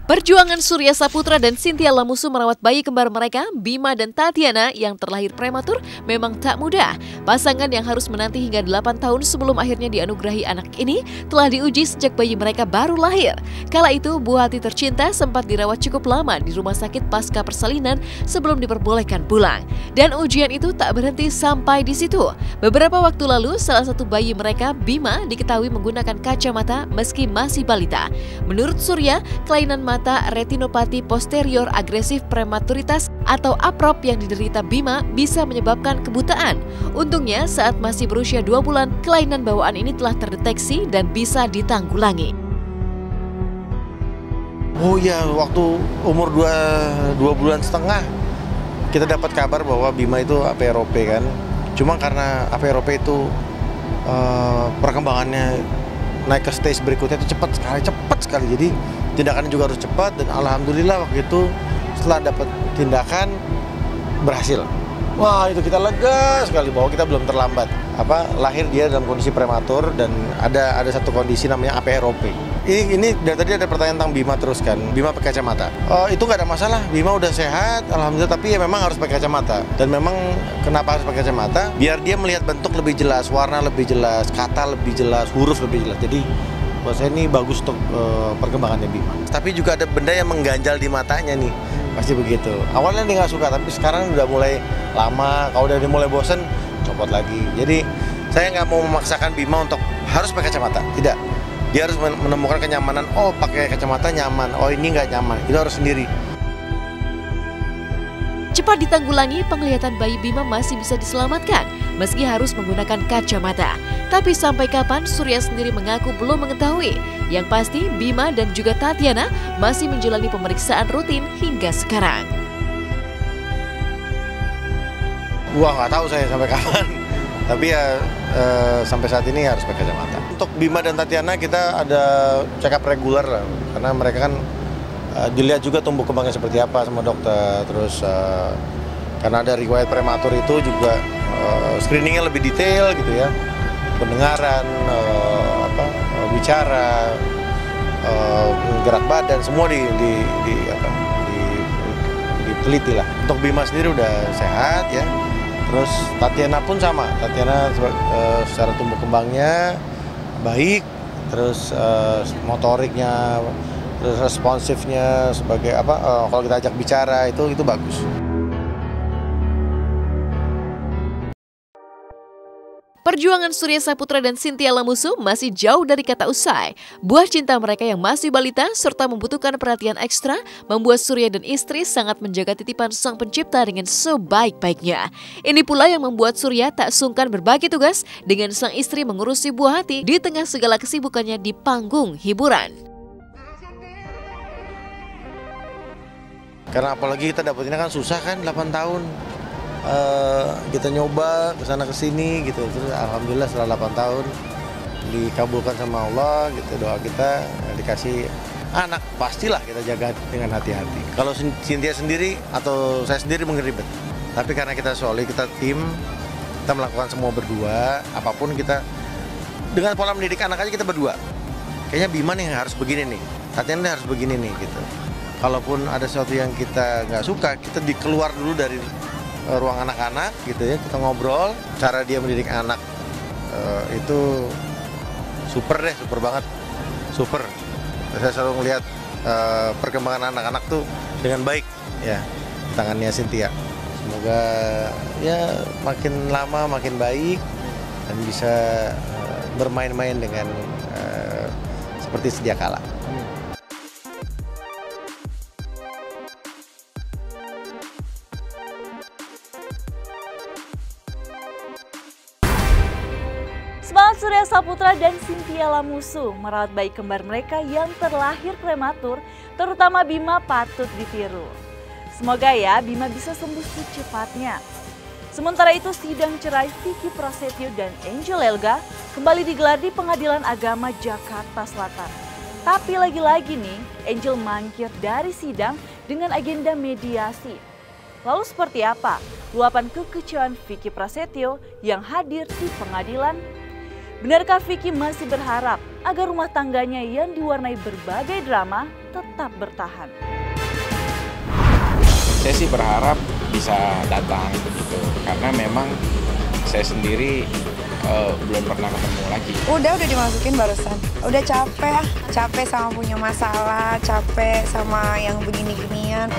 Perjuangan Surya Saputra dan Chintya Lamusu merawat bayi kembar mereka, Bima dan Tatiana, yang terlahir prematur memang tak mudah. Pasangan yang harus menanti hingga 8 tahun sebelum akhirnya dianugerahi anak ini telah diuji sejak bayi mereka baru lahir. Kala itu, buah hati tercinta sempat dirawat cukup lama di rumah sakit pasca persalinan sebelum diperbolehkan pulang. Dan ujian itu tak berhenti sampai di situ. Beberapa waktu lalu, salah satu bayi mereka, Bima, diketahui menggunakan kacamata meski masih balita. Menurut Surya, kelainan mata retinopati posterior agresif prematuritas atau APROP yang diderita Bima bisa menyebabkan kebutaan. Untungnya saat masih berusia 2 bulan, kelainan bawaan ini telah terdeteksi dan bisa ditanggulangi. Oh iya, waktu umur 2 bulan setengah kita dapat kabar bahwa Bima itu APROP kan. Cuma karena APROP itu perkembangannya naik ke stage berikutnya itu cepat sekali. Jadi tindakannya juga harus cepat, dan alhamdulillah waktu itu setelah dapat tindakan berhasil. Wah, itu kita lega sekali bahwa kita belum terlambat. Lahir dia dalam kondisi prematur, dan ada satu kondisi namanya APROP. Ini dari tadi ada pertanyaan tentang Bima terus kan. Bima pakai kacamata. Itu nggak ada masalah. Bima udah sehat, alhamdulillah. Tapi ya memang harus pakai kacamata. Dan memang kenapa harus pakai kacamata? Biar dia melihat bentuk lebih jelas, warna lebih jelas, kata lebih jelas, huruf lebih jelas. Jadi buat saya ini bagus untuk perkembangannya Bima. Tapi juga ada benda yang mengganjal di matanya nih. Pasti begitu. Awalnya dia nggak suka, tapi sekarang udah mulai lama. Kalau udah mulai bosen, copot lagi. Jadi saya nggak mau memaksakan Bima untuk harus pakai kacamata. Tidak. Dia harus menemukan kenyamanan. Oh, pakai kacamata nyaman. Oh, ini nggak nyaman. Itu harus sendiri. Cepat ditanggulangi, penglihatan bayi Bima masih bisa diselamatkan meski harus menggunakan kacamata. Tapi sampai kapan, Surya sendiri mengaku belum mengetahui. Yang pasti, Bima dan juga Tatiana masih menjalani pemeriksaan rutin hingga sekarang. Wah, nggak tahu saya sampai kapan. Tapi ya sampai saat ini harus pakai kacamata. Untuk Bima dan Tatiana kita ada check up reguler lah, karena mereka kan dilihat juga tumbuh kembangnya seperti apa sama dokter. Terus karena ada riwayat prematur itu juga screeningnya lebih detail gitu ya, pendengaran, bicara, gerak badan, semua diteliti lah. Untuk Bima sendiri udah sehat ya. Terus Tatiana pun sama. Tatiana secara tumbuh kembangnya baik, terus motoriknya, terus responsifnya sebagai kalau kita ajak bicara itu bagus. Perjuangan Surya Saputra dan Chintya Lamusu masih jauh dari kata usai. Buah cinta mereka yang masih balita serta membutuhkan perhatian ekstra membuat Surya dan istri sangat menjaga titipan Sang Pencipta dengan sebaik-baiknya. Ini pula yang membuat Surya tak sungkan berbagi tugas dengan sang istri mengurusi buah hati di tengah segala kesibukannya di panggung hiburan. Karena apalagi kita dapetinnya kan susah kan, 8 tahun. Kita nyoba kesana kesini gitu, terus alhamdulillah setelah 8 tahun dikabulkan sama Allah gitu, doa kita dikasih anak, pastilah kita jaga dengan hati-hati. Kalau Chintya sendiri atau saya sendiri mungkin ribet, tapi karena kita solid, kita tim, kita melakukan semua berdua, apapun kita dengan pola mendidik anak aja kita berdua. Kayaknya Bima nih harus begini nih, Tatiana harus begini nih gitu. Kalaupun ada sesuatu yang kita nggak suka, kita dikeluar dulu dari ruang anak-anak gitu ya, kita ngobrol. Cara dia mendidik anak itu super banget, super. Saya selalu melihat perkembangan anak-anak tuh dengan baik ya di tangannya Chintya. Semoga ya makin lama makin baik dan bisa bermain-main dengan seperti sedia kala. Semangat Surya Saputra dan Chintya Lamusu merawat bayi kembar mereka yang terlahir prematur, terutama Bima, patut ditiru. Semoga ya Bima bisa sembuh secepatnya. Sementara itu, sidang cerai Vicky Prasetyo dan Angel Elga kembali digelar di Pengadilan Agama Jakarta Selatan. Tapi lagi-lagi nih, Angel mangkir dari sidang dengan agenda mediasi. Lalu seperti apa luapan kekecewaan Vicky Prasetyo yang hadir di pengadilan? Benarkah Vicky masih berharap agar rumah tangganya yang diwarnai berbagai drama tetap bertahan. Saya sih berharap bisa datang begitu, karena memang saya sendiri belum pernah ketemu lagi. Udah dimasukin barusan. Udah capek sama punya masalah, capek sama yang begini-ginian.